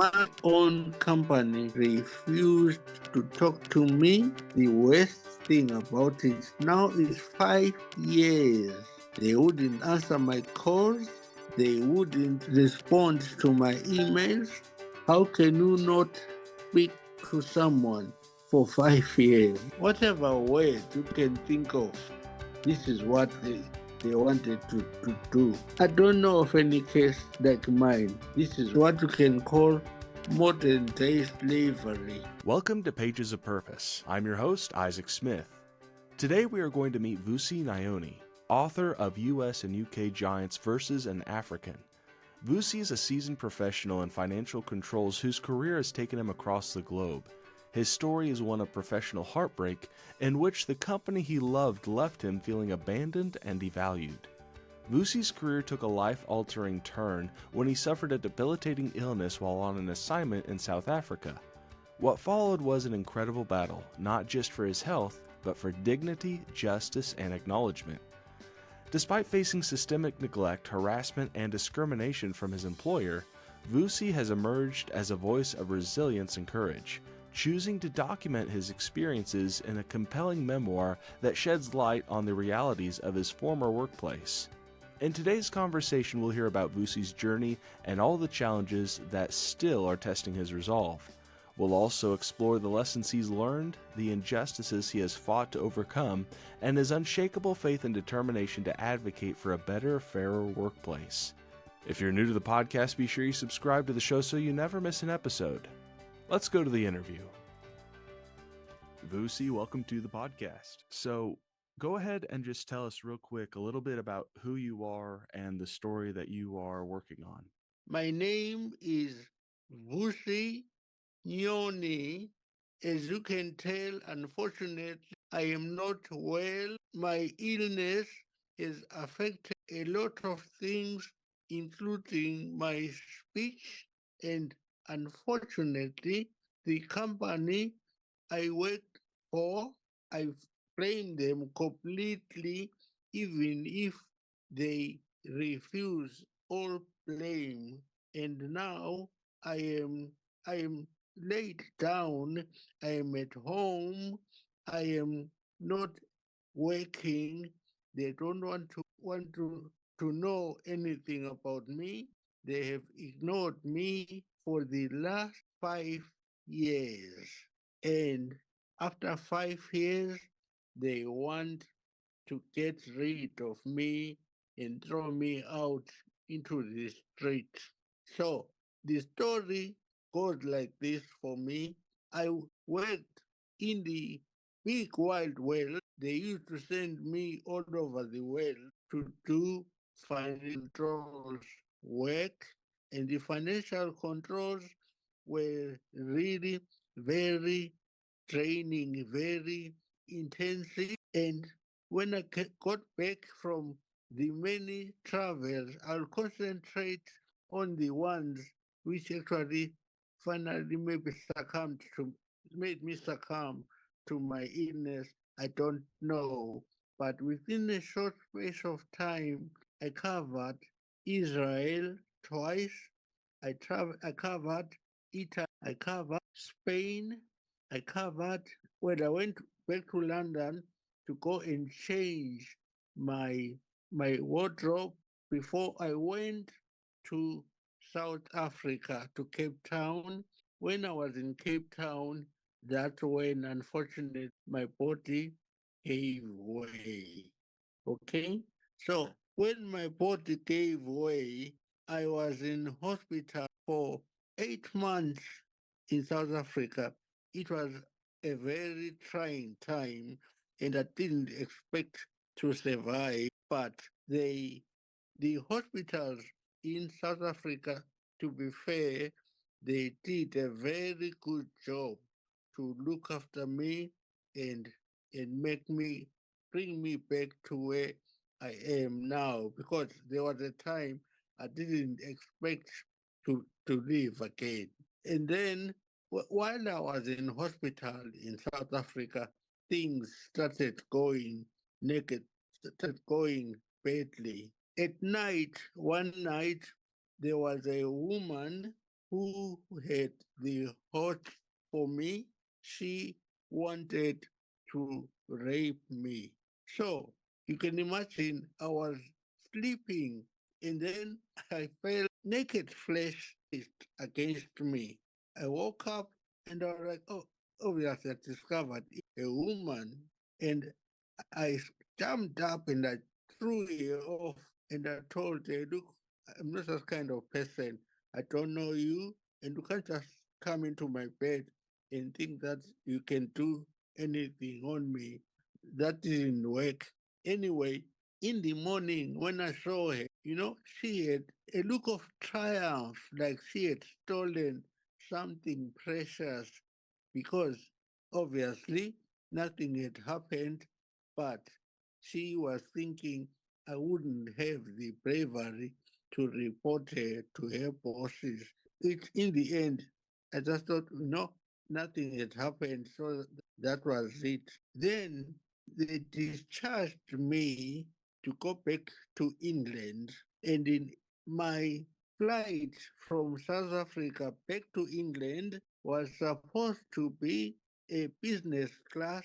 My own company refused to talk to me. The worst thing about it now is 5 years. They wouldn't answer my calls. They wouldn't respond to my emails. How can you not speak to someone for 5 years? Whatever word you can think of, this is what they wanted to do. I don't know of any case like mine. This is what you can call modern day slavery. Welcome to Pages of Purpose. I'm your host, Isaac Smith. Today we are going to meet Vusi Nyoni, author of US and UK Giants versus an African. Vusi is a seasoned professional in financial controls whose career has taken him across the globe. His story is one of professional heartbreak in which the company he loved left him feeling abandoned and devalued. Vusi's career took a life-altering turn when he suffered a debilitating illness while on an assignment in South Africa. What followed was an incredible battle, not just for his health, but for dignity, justice, and acknowledgement. Despite facing systemic neglect, harassment, and discrimination from his employer, Vusi has emerged as a voice of resilience and courage, choosing to document his experiences in a compelling memoir that sheds light on the realities of his former workplace. In today's conversation, we'll hear about Vusi's journey and all the challenges that still are testing his resolve. We'll also explore the lessons he's learned, the injustices he has fought to overcome, and his unshakable faith and determination to advocate for a better, fairer workplace. If you're new to the podcast, be sure you subscribe to the show so you never miss an episode. Let's go to the interview. Vusi, welcome to the podcast. So go ahead and just tell us real quick a little bit about who you are and the story that you are working on. My name is Vusi Nyoni. As you can tell, unfortunately, I am not well. My illness has affected a lot of things, including my speech, and unfortunately, the company I worked for, I blame them completely, even if they refuse all blame. And now I am laid down. I am at home. I am not working. They don't want to know anything about me. They have ignored me for the last 5 years. And after 5 years, they want to get rid of me and throw me out into the street. So the story goes like this for me. I worked in the big wide world. They used to send me all over the world to do financial controls work, and the financial controls were really very training, very intensive. And when I got back from the many travels, I'll concentrate on the ones which actually finally made me succumb to my illness. I don't know. But within a short space of time, I covered Israel twice. I covered Italy. I covered Spain. I covered when I went back to London to go and change my my wardrobe before I went to South Africa, to Cape Town. When I was in Cape Town, that's when unfortunately my body gave way. Okay? So when my body gave way, I was in hospital for 8 months in South Africa. It was a very trying time, and I didn't expect to survive. But the hospitals in South Africa, to be fair, they did a very good job to look after me and bring me back to where I am now, because there was a time I didn't expect to live again. And then while I was in hospital in South Africa, things started going naked, started going badly. At night, one night, there was a woman who had the hot for me. She wanted to rape me. So you can imagine I was sleeping and then I felt naked flesh against me. I woke up and I was like, oh, obviously I discovered a woman, and I jumped up and I threw her off and I told her, look, I'm not that kind of person. I don't know you, and you can't just come into my bed and think that you can do anything on me. That didn't work. Anyway, in the morning when I saw her, she had a look of triumph, like she had stolen something precious, because obviously nothing had happened, but she was thinking I wouldn't have the bravery to report her to her bosses. In the end, I just thought, nothing had happened, so that was it. Then they discharged me to go back to England, and in my flight from South Africa back to England was supposed to be a business class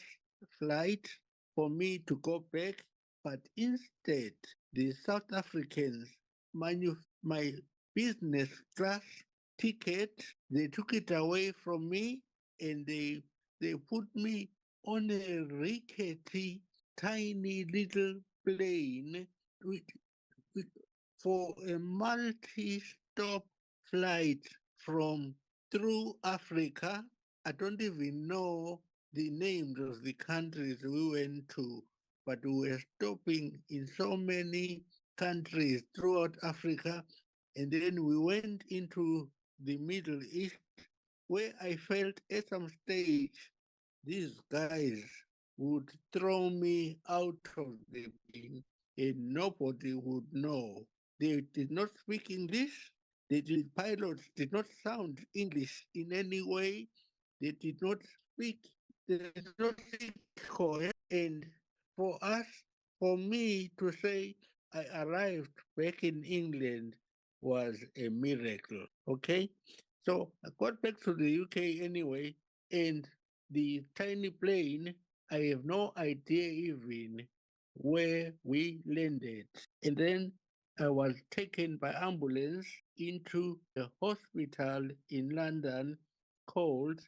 flight for me to go back, but instead the South Africans my business class ticket. They took it away from me, and they put me on a rickety, tiny little plane with, with, for a multi-stop flight from through Africa. I don't even know the names of the countries we went to, but we were stopping in so many countries throughout Africa. And then we went into the Middle East, where I felt at some stage these guys would throw me out of the plane and nobody would know. They did not speak English. Pilots did not sound English in any way. They did not speak, they did not speak coherent. And for us, for me to say I arrived back in England was a miracle. Okay? So I got back to the UK anyway, and the tiny plane, I have no idea even where we landed. And then I was taken by ambulance into a hospital in London called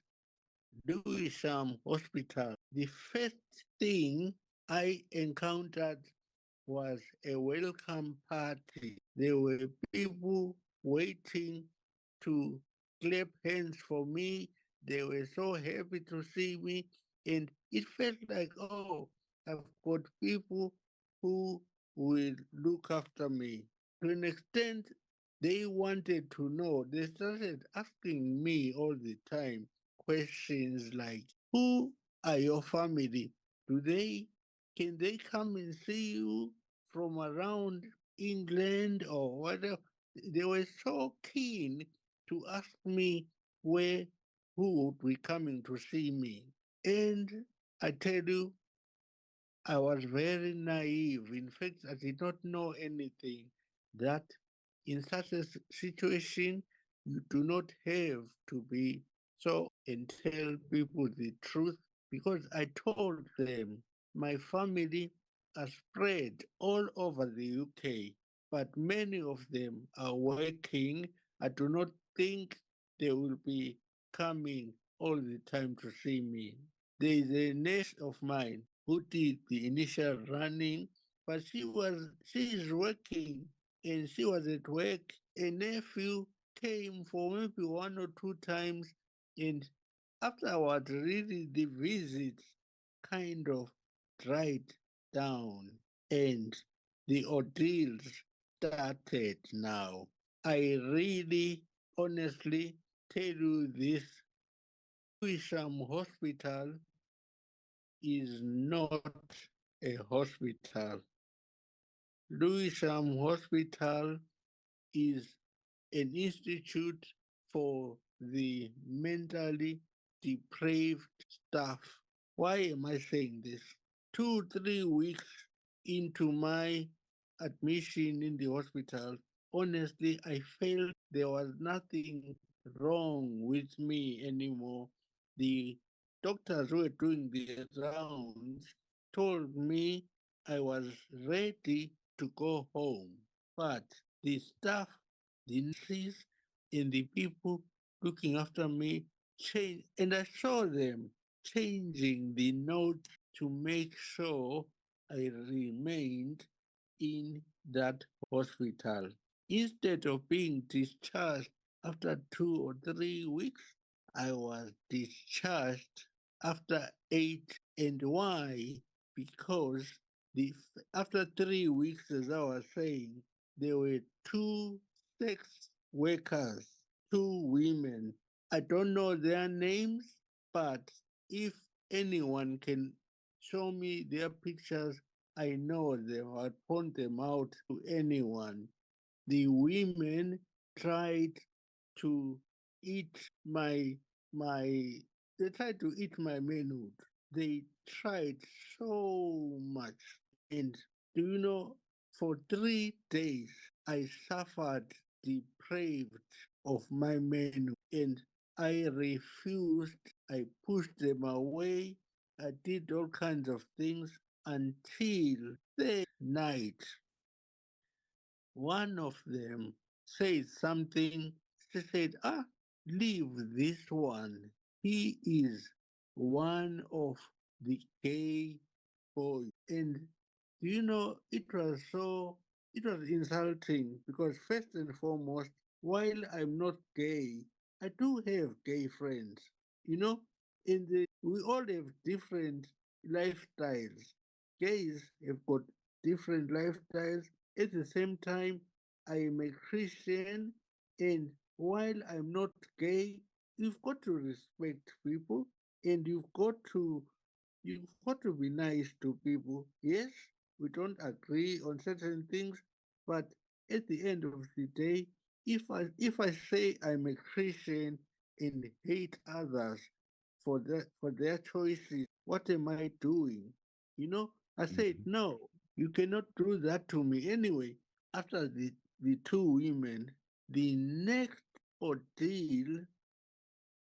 Lewisham Hospital. The first thing I encountered was a welcome party. There were people waiting to clap hands for me. They were so happy to see me. And it felt like, oh, I've got people who will look after me. To an extent, they wanted to know. They started asking me all the time questions like, who are your family? Do they can they come and see you from around England or whatever? They were so keen to ask me where who would be coming to see me. And I tell you, I was very naive. In fact, I did not know anything that in such a situation, you do not have to be so and tell people the truth, because I told them my family are spread all over the UK, but many of them are working. I do not think they will be coming all the time to see me. There is a niece of mine who did the initial running, but she is working and she was at work. A nephew came for maybe one or two times, and afterwards, really the visits kind of dried down and the ordeals started now. I really honestly tell you this, Lewisham Hospital is not a hospital. Lewisham Hospital is an institute for the mentally depraved staff. Why am I saying this? 2, 3 weeks into my admission in the hospital, honestly, I felt there was nothing wrong with me anymore. The doctors who were doing the rounds told me I was ready to go home. But the staff, the nurses, and the people looking after me changed, and I saw them changing the notes to make sure I remained in that hospital. Instead of being discharged after 2 or 3 weeks, I was discharged after 8. And why? Because after 3 weeks, as I was saying, there were two sex workers, two women. I don't know their names, but if anyone can show me their pictures, I know them. I'll point them out to anyone. The women tried to eat my they tried to eat my manhood. They tried so much. And do you know, for 3 days I suffered deprived of my menu, and I refused. I pushed them away. I did all kinds of things until the night one of them said something. She said, leave this one. He is one of the gay boys. And do you know, it was insulting because first and foremost, while I'm not gay, I do have gay friends. You know, we all have different lifestyles. Gays have got different lifestyles. At the same time, I am a Christian, and while I'm not gay, you've got to respect people, and you've got to be nice to people. Yes, we don't agree on certain things, but at the end of the day, if I say I'm a Christian and hate others for their choices, what am I doing? You know, I said Mhm. no. You cannot do that to me anyway. After the two women, the next ordeal,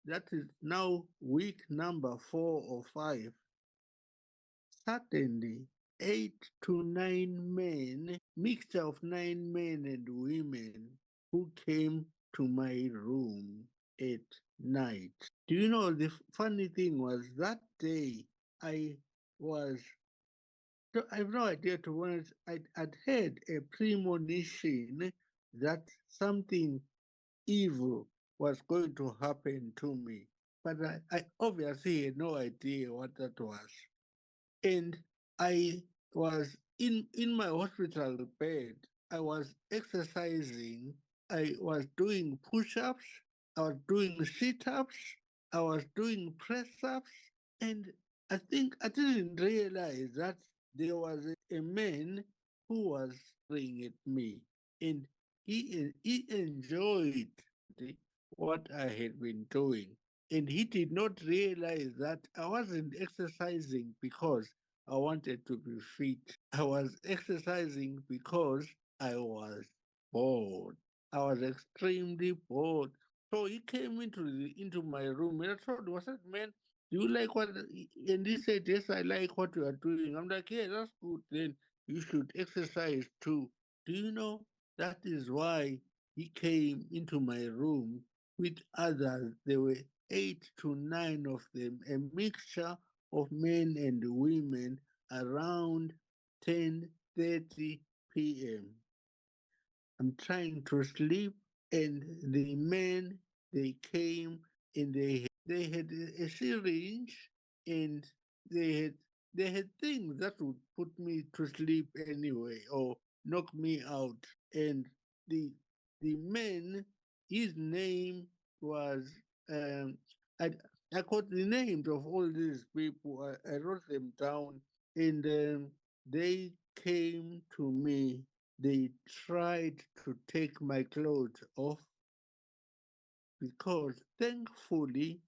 that is now week number 4 or 5, suddenly 8 to 9 men, mixture of 9 men and women, who came to my room at night. Do you know, the funny thing was that day I was, I have no idea, to be honest. I'd had a premonition that something evil was going to happen to me, but I obviously had no idea what that was. And I was in my hospital bed. I was exercising. I was doing push-ups. I was doing sit-ups. I was doing press-ups, and I think I didn't realize that there was a man who was staring at me, and he enjoyed what I had been doing. And he did not realize that I wasn't exercising because I wanted to be fit. I was exercising because I was bored. I was extremely bored. So he came into my room, and I told him, I said, man, do you like what? And he said, yes, I like what you are doing. I'm like, yeah, that's good. Then you should exercise too. Do you know, that is why he came into my room with others? There were 8 to 9 of them, a mixture of men and women, around 10:30 p.m. I'm trying to sleep, and the men, they came, and they had a syringe, and they had they had things that would put me to sleep anyway or knock me out. And the the man, his name was, um I I got the names of all these people. I wrote them down, and they came to me. They tried to take my clothes off, because thankfully,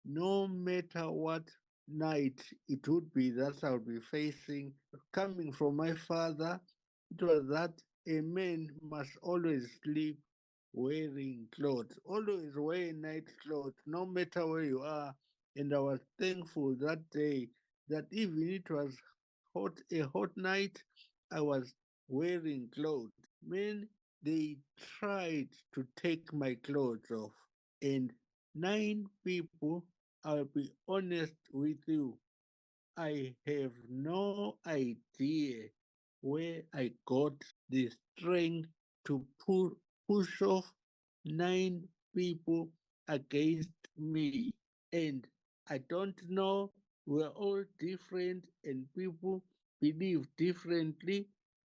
no matter what night it would be that I would be facing, coming from my father, it was that a man must always sleep wearing clothes, always wearing night clothes, no matter where you are. And I was thankful that day that even it was a hot night, I was wearing clothes. Man, they tried to take my clothes off. And nine people, I'll be honest with you, I have no idea where I got the strength to push off nine people against me. And I don't know, we're all different and people believe differently,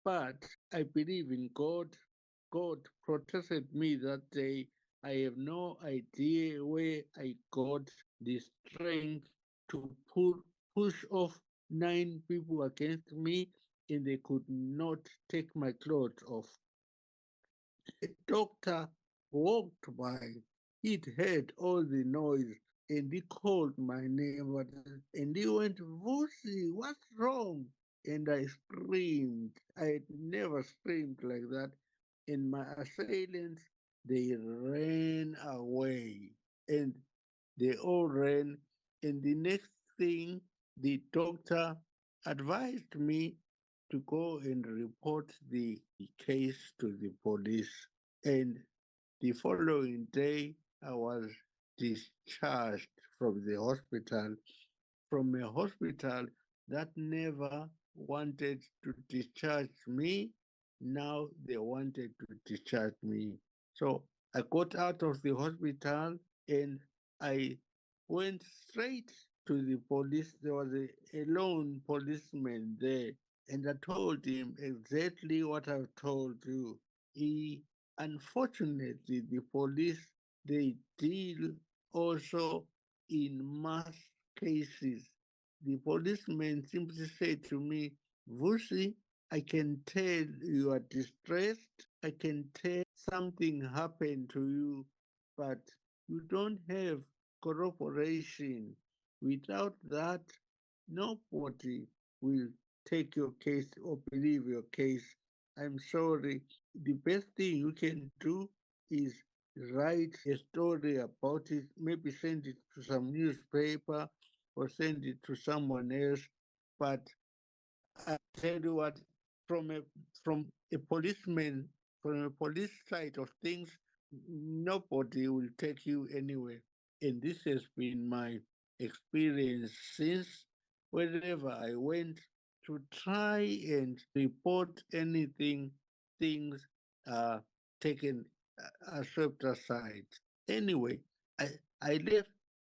but I believe in God. God protected me that day. I have no idea where I got the strength to push off nine people against me, and they could not take my clothes off. A doctor walked by. He'd heard all the noise and he called my name and he went, Vusi, what's wrong? And I screamed. I had never screamed like that. And my assailants, they ran away. And they all ran. And the next thing, the doctor advised me to go and report the case to the police. And the following day, I was discharged from the hospital, from a hospital that never wanted to discharge me. Now they wanted to discharge me. So I got out of the hospital and I went straight to the police. There was a lone policeman there, and I told him exactly what I've told you. He, unfortunately, the police, they deal also in mass cases. The policeman simply said to me, Vusi, I can tell you are distressed. I can tell something happened to you, but you don't have corroboration. Without that, nobody will take your case or believe your case. I'm sorry. The best thing you can do is write a story about it, maybe send it to some newspaper or send it to someone else. But I tell you what, from a from a policeman, from a police side of things, nobody will take you anywhere. And this has been my experience since wherever I went to try and report anything, things are taken, are swept aside. Anyway, I, I left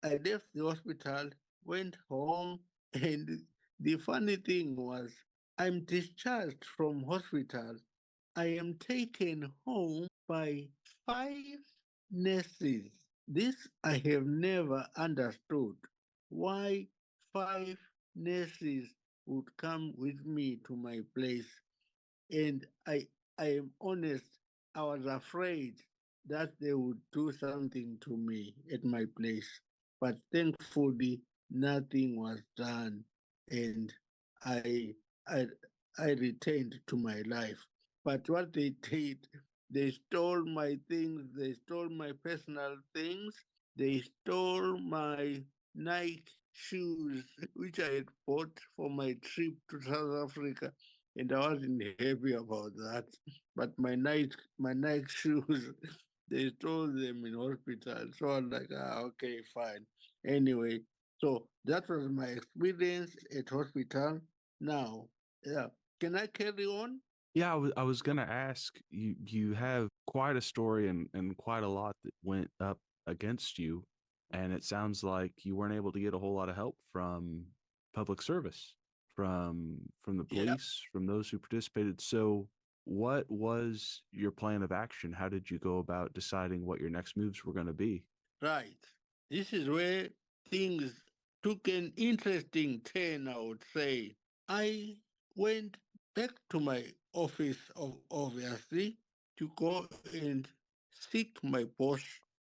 I left the hospital, went home, and the funny thing was I'm discharged from hospital. I am taken home by five nurses. This I have never understood. Why five nurses would come with me to my place. And I am honest, I was afraid that they would do something to me at my place. But thankfully, nothing was done, and I I I returned to my life. But what they did, they stole my things, they stole my personal things, they stole my Nike shoes, which I had bought for my trip to South Africa, and I wasn't happy about that. But my Nike shoes, they stole them in hospital. So I was like, okay, fine. Anyway, so that was my experience at hospital. Now, yeah, can I carry on? Yeah, I was gonna ask you. You have quite a story and quite a lot that went up against you, and it sounds like you weren't able to get a whole lot of help from public service, from the Yeah, police, from those who participated. So, what was your plan of action? How did you go about deciding what your next moves were going to be? right. This is where things took an interesting turn, I would say. I went back to my office, obviously, to go and seek my boss,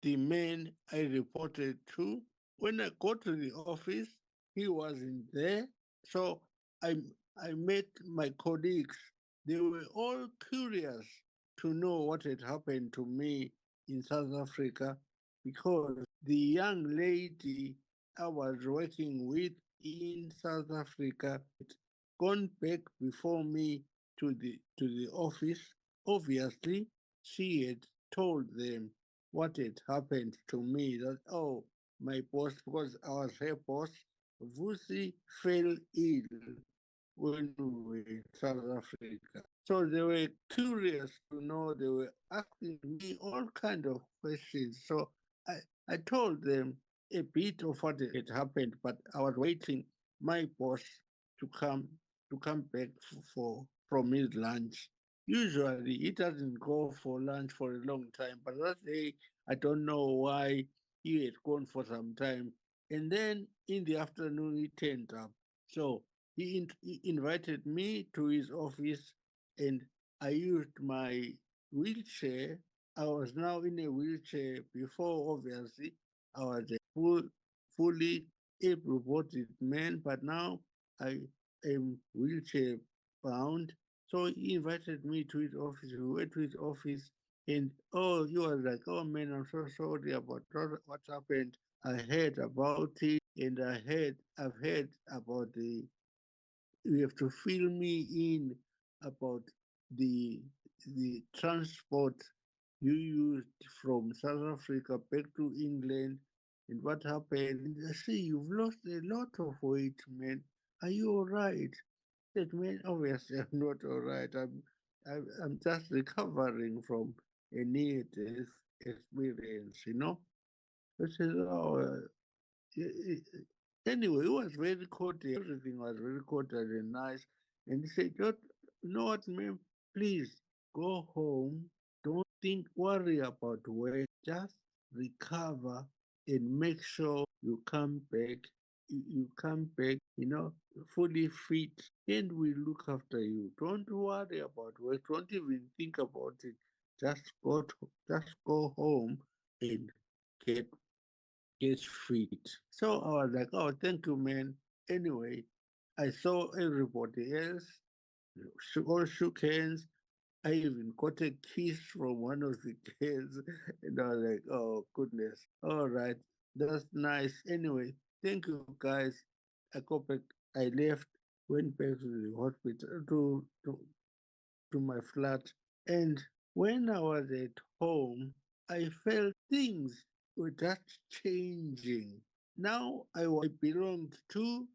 the man I reported to. When I got to the office, he wasn't there. So I, I met my colleagues. They were all curious to know what had happened to me. in South Africa because the young lady I was working with in South Africa gone back before me to the office. Obviously, she had told them what had happened to me. That my boss, because I was her boss, Vusi fell ill when we were in South Africa. So they were curious to know. They were asking me all kind of questions. So I, I told them a bit of what had happened, but I was waiting my boss to come back for from his lunch. Usually he doesn't go for lunch for a long time, but that day I don't know why he had gone for some time. And then in the afternoon he turned up. So he invited me to his office and I used my wheelchair. I was now in a wheelchair. Before, obviously, I was a fully able-bodied man, but now I am wheelchair bound. So he invited me to his office. We went to his office, and he was like, "Oh man, I'm so sorry about what happened. I heard about it, and I've heard about the you have to fill me in about the transport you used from South Africa back to England and what happened. And I see you've lost a lot of weight, man. Are you all right? I said, man, obviously I'm not all right. I'm just recovering from a near-death experience. I said, anyway, it was very cordial. Everything was very cordial and nice. And he said, you know what, ma'am? Please go home. Don't worry about work. Just recover and make sure you come back. You come back, fully fit, and we look after you. Don't worry about work. Don't even think about it. Just go home and get gets fit. So I was like, oh, thank you, man. Anyway, I saw everybody else, all shook hands. I even got a kiss from one of the kids, and I was like, oh, goodness. All right, that's nice. Anyway, thank you, guys. I got back, I left, went back to the hospital, to my flat. And when I was at home, I felt things were just changing. Now I belonged to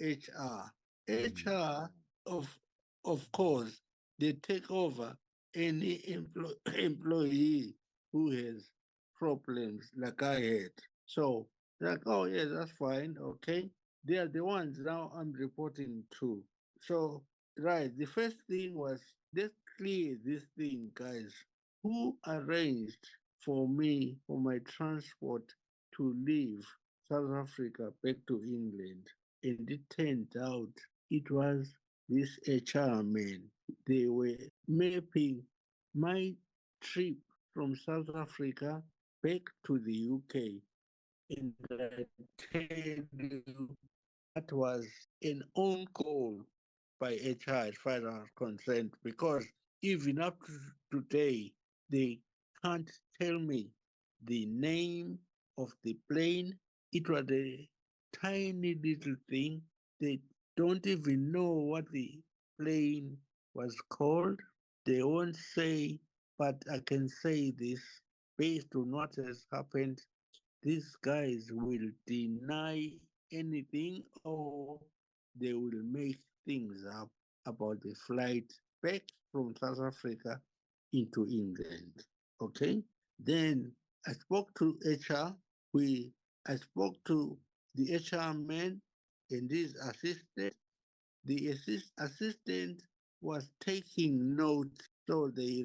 HR. HR, of, of course, they take over any employee who has problems like I had. So, like, oh, yeah, that's fine. Okay. They are the ones now I'm reporting to. So, right, the first thing was let's clear this thing, guys. Who arranged for me for my transport to leave South Africa back to England? And it turned out it was this HR man. They were mapping my trip from South Africa back to the UK. And I tell you, that was an own goal by HR as far as I'm concerned, because even up to today, they can't tell me the name of the plane. It was a tiny little thing. They don't even know what the plane was called. They won't say, but I can say this based on what has happened. These guys will deny anything or they will make things up about the flight back from South Africa into England. Okay? Then I spoke to HR. I spoke to the HR man and his assistant. The assistant was taking notes, so they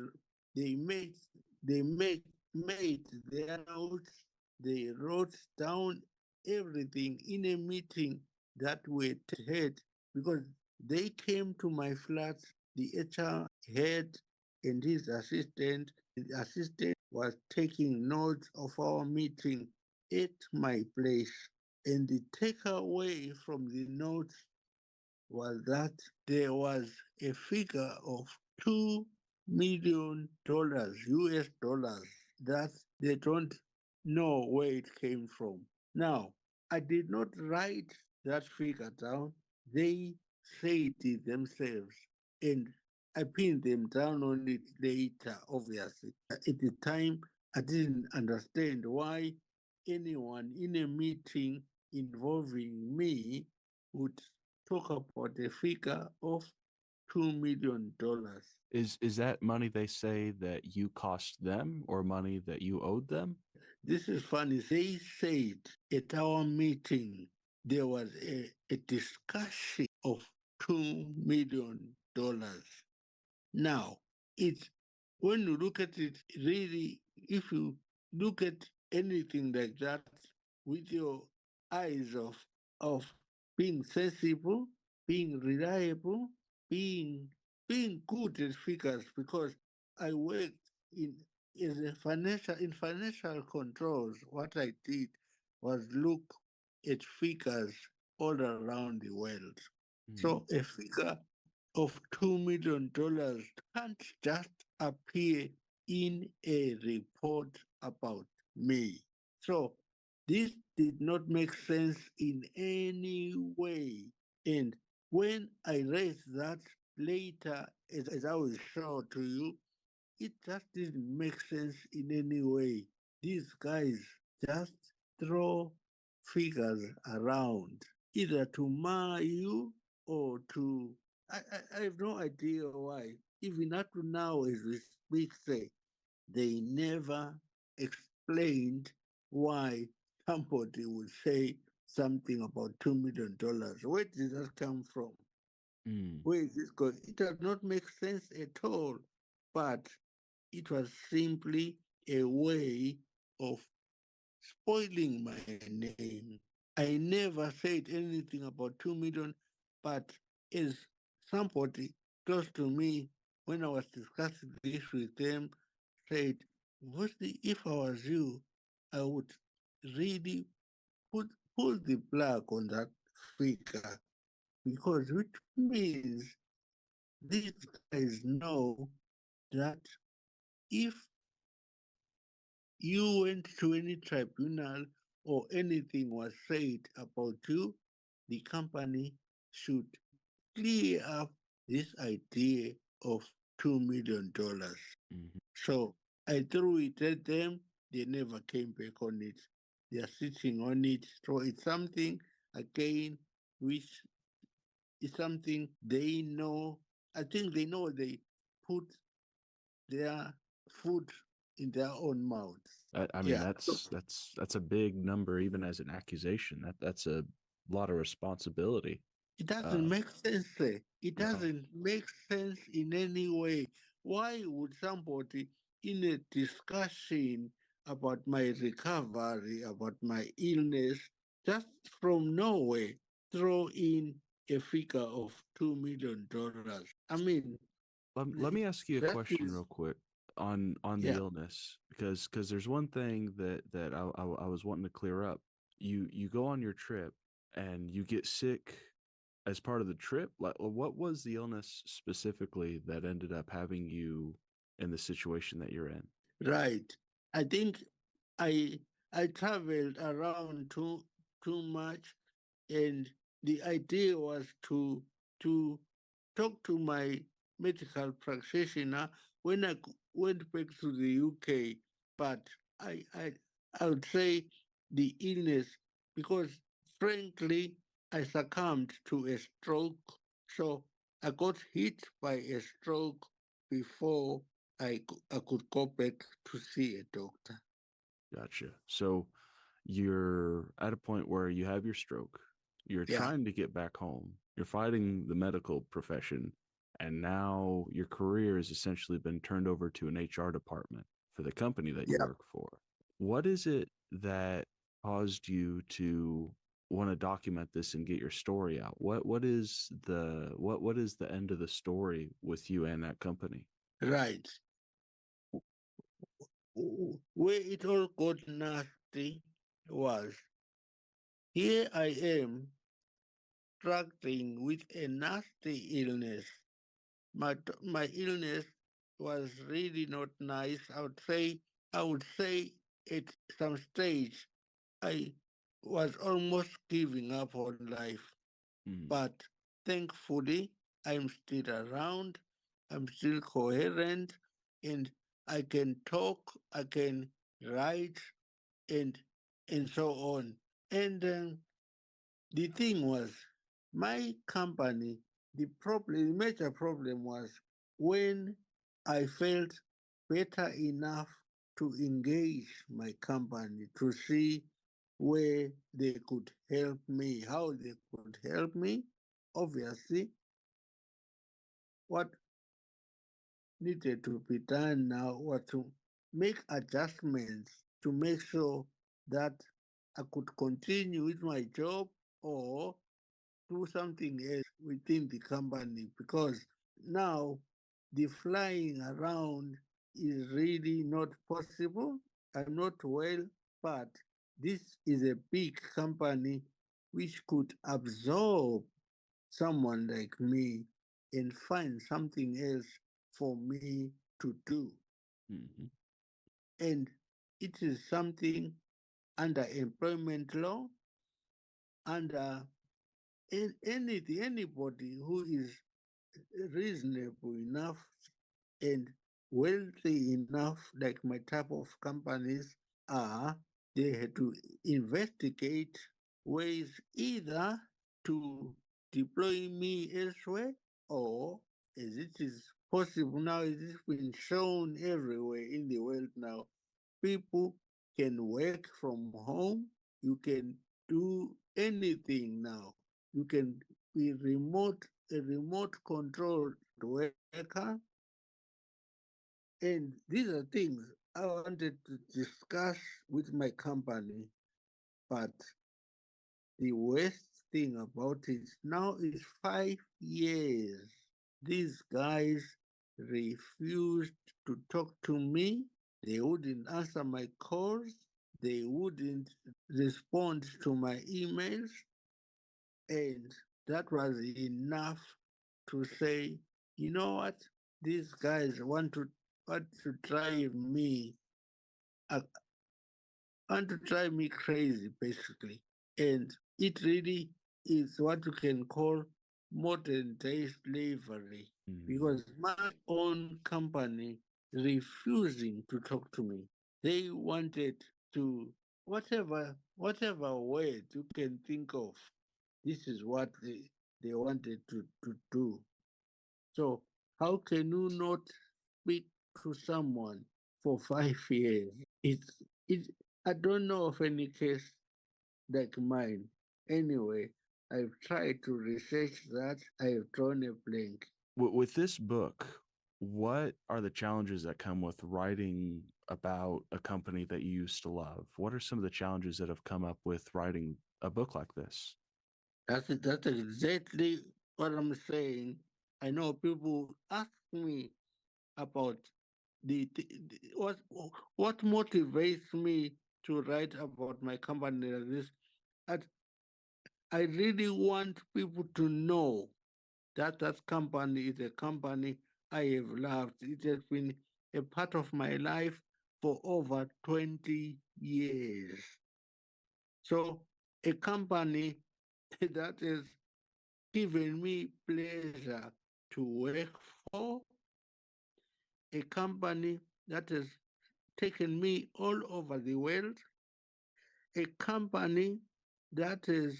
made made their notes. They wrote down everything in a meeting that we had, because they came to my flat. The HR head and his assistant. The assistant was taking notes of our meeting at my place, and the takeaway from the notes was that there was a figure of $2 million US dollars that they don't know where it came from. Now, I did not write that figure down. They said it themselves, and I pinned them down on it later, obviously. At the time, I didn't understand why anyone in a meeting involving me would talk about a figure of $2 million. Is that money they say that you cost them or money that you owed them? This is funny. They said at our meeting there was a discussion of $2 million. Now, it's when you look at it, really, if you look at anything like that with your eyes of being sensible, being reliable, being being good at figures, because I worked in as a financial controls. What I did was look at figures all around the world. Mm. So a figure of $2 million can't just appear in a report about me. So this did not make sense in any way. And when I raised that later, as I will show to you, it just didn't make sense in any way. These guys just throw figures around, either to mar you or to. I have no idea why. Even up to now, as we speak, say, they never explained why somebody would say something about $2 million. Where did that come from? Mm. Where is this going? It does not make sense at all. But it was simply a way of spoiling my name. I never said anything about 2 million, but as somebody close to me, when I was discussing this with them, said, if I was you, I would really put pull the plug on that figure, because which means these guys know that if you went to any tribunal or anything was said about you, the company should clear up this idea of $2 million. Mhm. So I threw it at them. They never came back on it. They are sitting on it. So it's something, again, which is something they know. I think they know they put their food in their own mouths. I mean, Yeah. So that's a big number, even as an accusation. That's a lot of responsibility. it Uh, doesn't make sense. It no. doesn't make sense in any way. Why would somebody in a discussion about my recovery, about my illness, just from nowhere, throw in a figure of $2 million? I mean, Let me ask you a that question is, real quick on the yeah, illness, because there's one thing that I was wanting to clear up. You go on your trip and you get sick as part of the trip. Like, what was the illness specifically that ended up having you in the situation that you're in? right. I think I I traveled around too much, and the idea was to talk to my medical practitioner when went back to the UK. But I I I would say the illness, because frankly I succumbed to a stroke, so I got hit by a stroke before I could go back to see a doctor. Gotcha. So you're at a point where you have your stroke. You're Yeah, trying to get back home. You're fighting the medical profession, and now your career has essentially been turned over to an HR department for the company that you yeah, work for. What is it that caused you to want to document this and get your story out? What is the end of the story with you and that company? right. Where it all got nasty was, here I am struggling with a nasty illness. My illness was really not nice. I would say I would say at some stage I was almost giving up on life. Mm, But thankfully, I'm still around, I'm still coherent, and I can talk, I can write, and and so on. And the thing was, my company, the major problem was when I felt better enough to engage my company to see where they could help me, how they could help me. Obviously, what needed to be done now was to make adjustments to make sure that I could continue with my job or do something else within the company because now the flying around is really not possible. I'm not well, but this is a big company which could absorb someone like me and find something else for me to do. mhm, And it is something under employment law, under anything, anybody who is reasonable enough and wealthy enough, like my type of companies are, they had to investigate ways either to deploy me elsewhere or, as it is possible now, it has been shown everywhere in the world now, people can work from home, you can do anything now. You can be a remote controlled worker. And these are things I wanted to discuss with my company. But the worst thing about it now is 5 years. These guys refused to talk to me. They wouldn't answer my calls. They wouldn't respond to my emails. And that was enough to say, you know what? These guys want to drive me, uh, want to drive me crazy, basically. And it really is what you can call modern day slavery, mhm. because my own company refusing to talk to me. They wanted to, whatever word you can think of, this is what they wanted to do. So how can you not speak to someone for 5 years? It's it. I don't know of any case like mine. Anyway, I've tried to research that. I have drawn a blank. With this book, what are the challenges that come with writing about a company that you used to love? What are some of the challenges that have come up with writing a book like this? That's exactly what I'm saying. I know people ask me about what motivates me to write about my company like this. I, I really want people to know that that company is a company I have loved. It has been a part of my life for over 20 years. So a company that has given me pleasure to work for, a company that has taken me all over the world, a company that has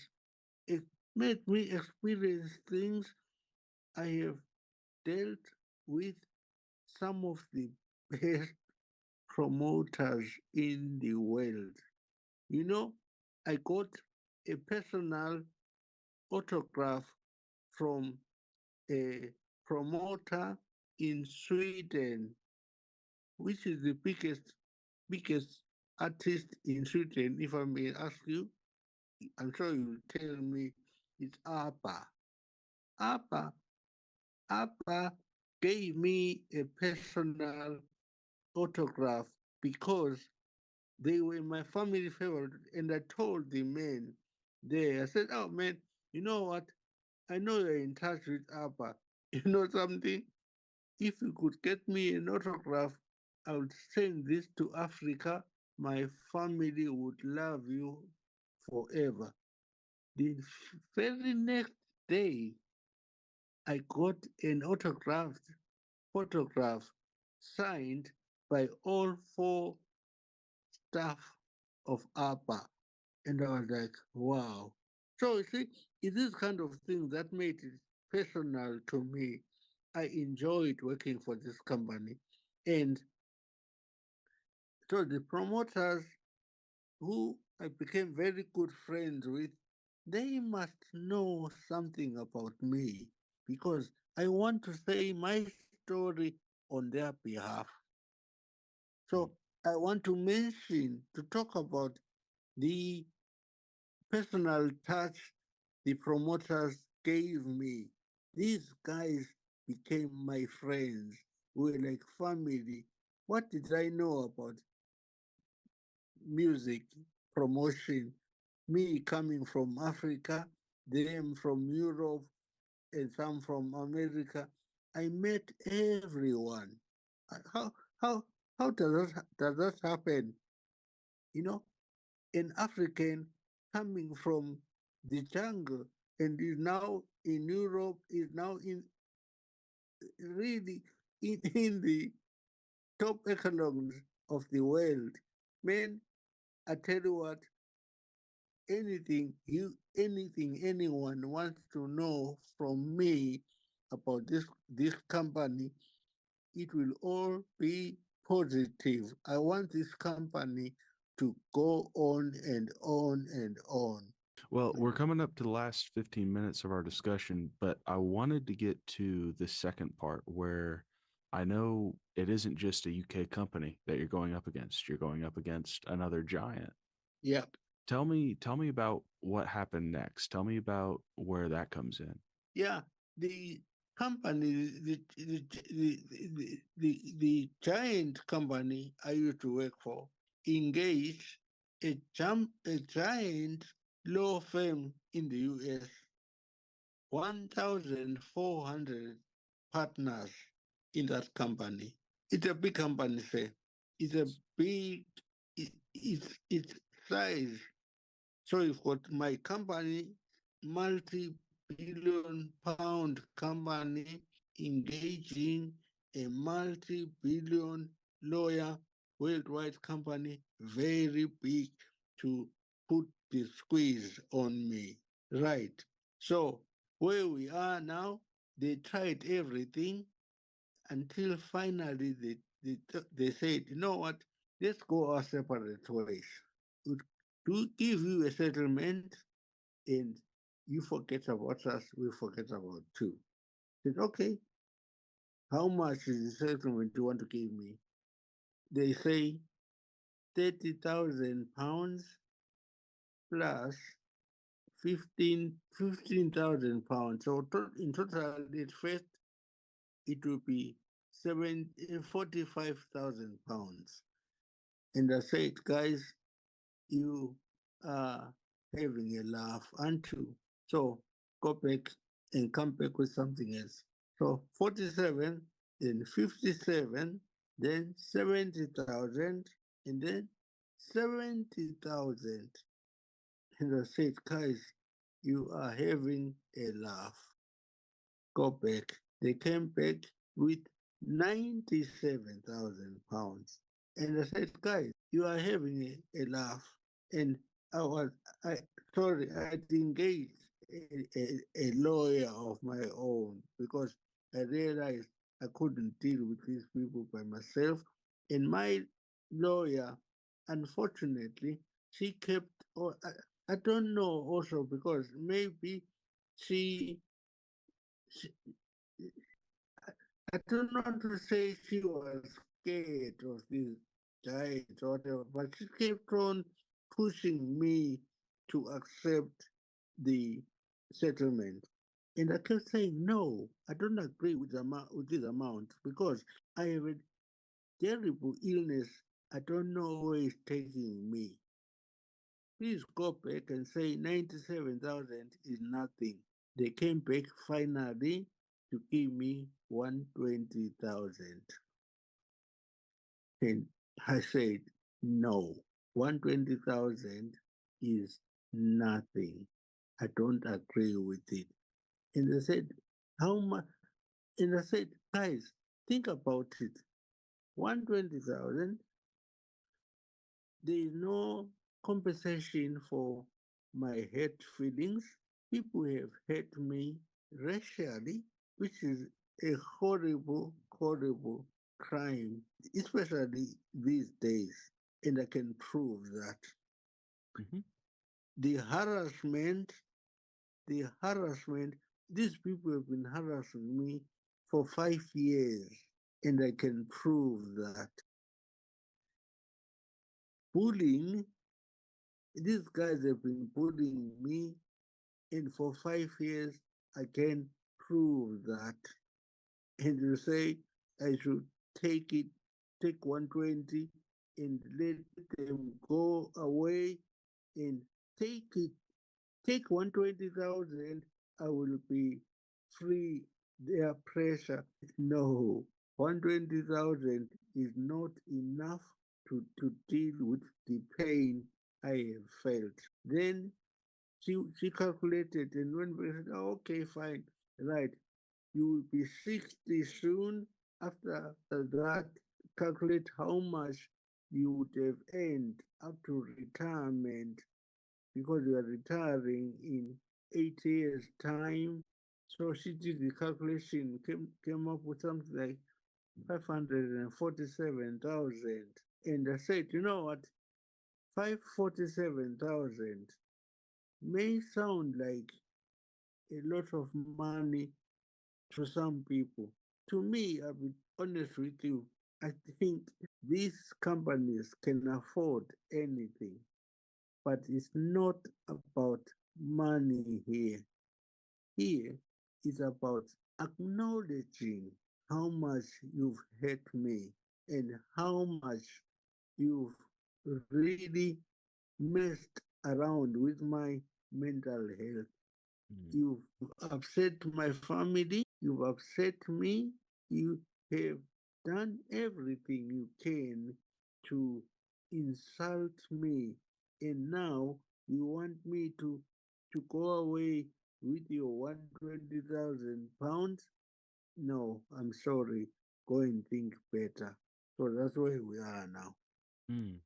it made me experience things I have dealt with some of the best promoters in the world. You know, I got a personal autograph from a promoter in Sweden, which is the biggest artist in Sweden. If I may ask you, I'm sure you'll tell me it's ABBA. ABBA, ABBA gave me a personal autograph because they were my family favorite. And I told the man there, I said, oh man, you know what? I know you're in touch with ABBA. You know something? If you could get me an autograph, I would send this to Africa. My family would love you forever. The very next day, I got an autographed photograph signed by all four staff of APA. And I was like, wow. So you see, it is kind of thing that made it personal to me. I enjoyed working for this company. And so the promoters who I became very good friends with, they must know something about me because I want to say my story on their behalf. So I want to mention, to talk about the personal touch the promoters gave me. These guys became my friends. We were like family. What did I know about music promotion? Me coming from Africa, them from Europe, and some from America. I met everyone. How how how does that happen? You know, an African coming from the jungle and is now in Europe, is now in really in the top economies of the world. Man, I tell you what, anything anyone wants to know from me about this company, it will all be positive. I want this company to go on and on and on. Well, we're coming up to the last 15 minutes of our discussion, but I wanted to get to the second part where I know it isn't just a UK company that you're going up against. You're going up against another giant. Yeah. Tell me about what happened next. Tell me about where that comes in. Yeah, the company, the giant company I used to work for engaged a giant law firm in the US, 1,400 partners in that company. It's a big company, say. It's a big, it's size. So you've got my company, multi-billion pound company engaging a multi-billion lawyer worldwide company, very big to put the squeeze on me. Right. So where we are now, they tried everything until finally they said, you know what, let's go our separate ways. We do give you a settlement and you forget about us, we forget about you. I said, okay, how much is the settlement you want to give me? They say 30,000 pounds plus 15,000 pounds. So in total, at first, it will be 45,000 pounds. And I said, guys, you are having a laugh, aren't you? So go back and come back with something else. So 47, then 57, then 70,000, and then 70,000. And I said, guys, you are having a laugh. Go back. They came back with 97,000 pounds. And I said, guys, you are having a laugh. And I was, I sorry, I had engaged a lawyer of my own because I realized I couldn't deal with these people by myself. And my lawyer, unfortunately, she kept, or I don't know also because maybe she, she I don't want to say she was scared of this giant or whatever, but she kept on pushing me to accept the settlement. And I kept saying, no, I don't agree with, with this amount because I have a terrible illness. I don't know where it's taking me. Please go back and say 97,000 is nothing. They came back finally to give me 120,000. And I said, no, 120,000 is nothing. I don't agree with it. And they said, how much? And I said, guys, think about it. 120,000, there is no compensation for my hurt feelings. People have hurt me racially, which is a horrible, horrible crime, especially these days. And I can prove that. Hmm. The harassment, the harassment, these people have been harassing me for 5 years, and I can prove that. Bullying, these guys have been bullying me, and for 5 years, I can prove that. And you say I should take it, take 120 and let them go away and take it, take 120,000, I will be free their pressure. No, 120,000 is not enough to deal with the pain I have felt. Then she calculated, and when we said, oh, okay, fine, right, you will be 60 soon. After that, calculate how much you would have earned up to retirement because you are retiring in 8 years' time. So she did the calculation, came up with something like 547,000. And I said, you know what? 547,000 may sound like a lot of money to some people. To me, I'll be honest with you, I think these companies can afford anything, but it's not about money here. Here is about acknowledging how much you've hurt me and how much you've really messed around with my mental health. Mm. You've upset my family, you've upset me, you have done everything you can to insult me, and now you want me to go away with your 120,000 pounds? No, I'm sorry. Go and think better. So that's where we are now. Mm.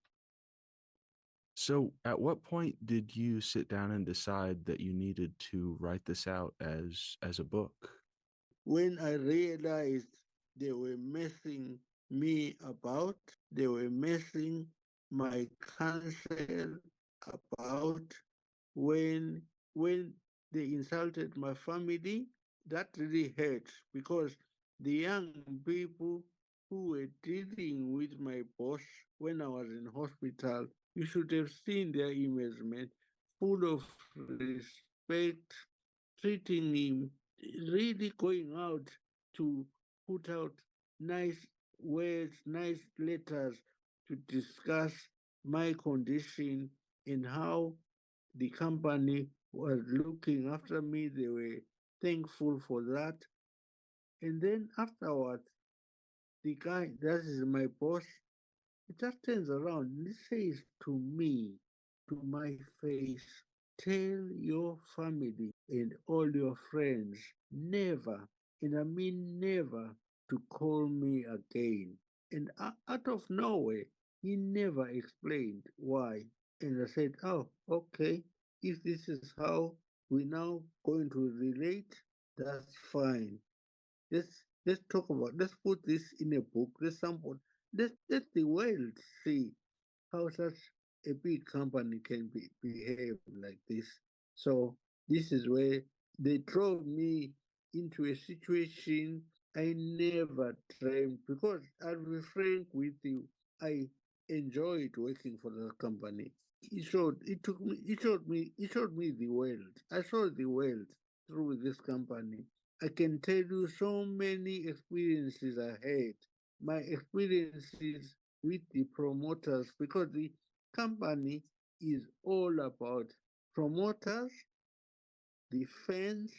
So, at what point did you sit down and decide that you needed to write this out as a book? When I realized they were messing me about, they were messing my counsel about, when when they insulted my family, that really hurt because the young people who were dealing with my boss when I was in hospital, you should have seen their image, man, full of respect, treating him, really going out to put out nice words, nice letters to discuss my condition and how the company was looking after me. They were thankful for that. And then afterwards, the guy, that is my boss, he just turns around and he says to me, to my face, tell your family and all your friends never, and I mean never, to call me again. And out of nowhere, he never explained why. And I said, oh, okay, if this is how we now going to relate, that's fine. Let's talk about, let's put this in a book, let's sample, let the world see how such a big company can behave like this. So this is where they drove me into a situation I never dreamed, because I'll be frank with you, I enjoyed working for the company. It showed me the world. I saw the world through this company. I can tell you so many experiences I had. My experiences with the promoters, because the company is all about promoters, the fans.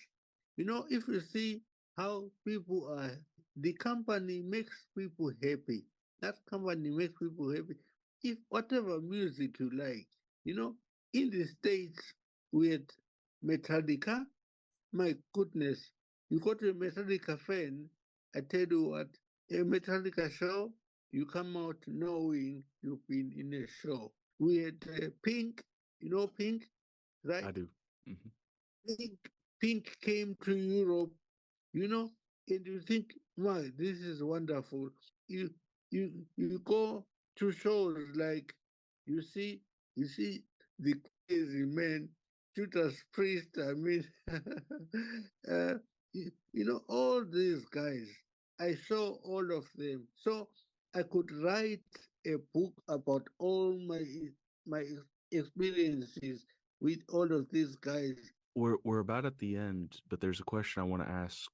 If you see how people are, the company makes people happy. That company makes people happy. If whatever music you like, you know, in the States with Metallica, my goodness, you go to a Metallica fan, I tell you what, a Metallica show, you come out knowing you've been in a show. We had Pink, you know Pink, right? I do. Hmm. Pink, Pink came to Europe, you know, and you think, my, this is wonderful. You you go to shows like you see you see the crazy man, Judas Priest. I mean, you know all these guys. I saw all of them, so I could write a book about all my experiences with all of these guys. We're about at the end, but there's a question I want to ask.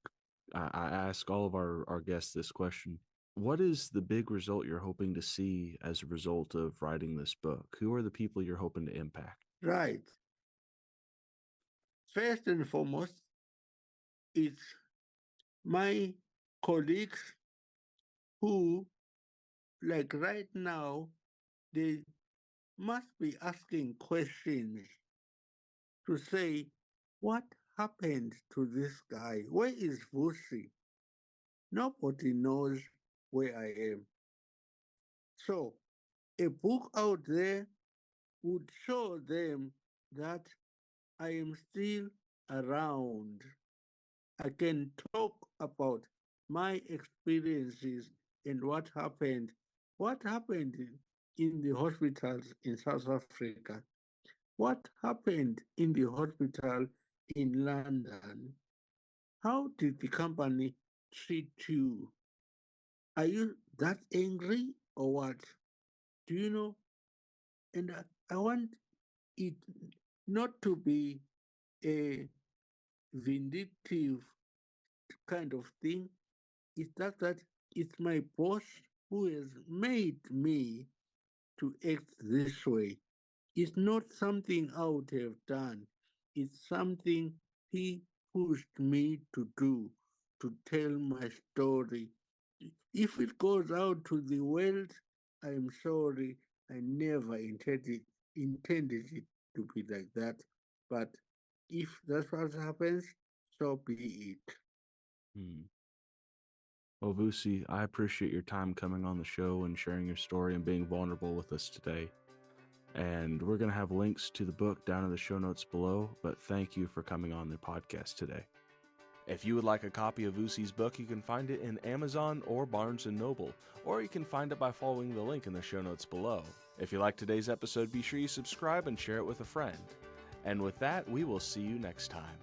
I ask all of our guests this question. What is the big result you're hoping to see as a result of writing this book? Who are the people you're hoping to impact? Right. First and foremost, it's my colleagues who, like right now, they must be asking questions to say, what happened to this guy? Where is Vusi? Nobody knows where I am. So, a book out there would show them that I am still around. I can talk about my experiences and what happened. What happened in the hospitals in South Africa? What happened in the hospital in London? How did the company treat you? Are you that angry or what? Do you know? And I want it not to be a vindictive kind of thing. It's that it's my boss who has made me to act this way. It's not something I would have done. It's something he pushed me to do, to tell my story. If it goes out to the world, I'm sorry. I never intended it to be like that. But if that's what happens, so be it. Hmm. Well, Vusi, I appreciate your time coming on the show and sharing your story and being vulnerable with us today. And we're going to have links to the book down in the show notes below, but thank you for coming on the podcast today. If you would like a copy of Vusi's book, you can find it in Amazon or Barnes & Noble, or you can find it by following the link in the show notes below. If you like today's episode, be sure you subscribe and share it with a friend. And with that, we will see you next time.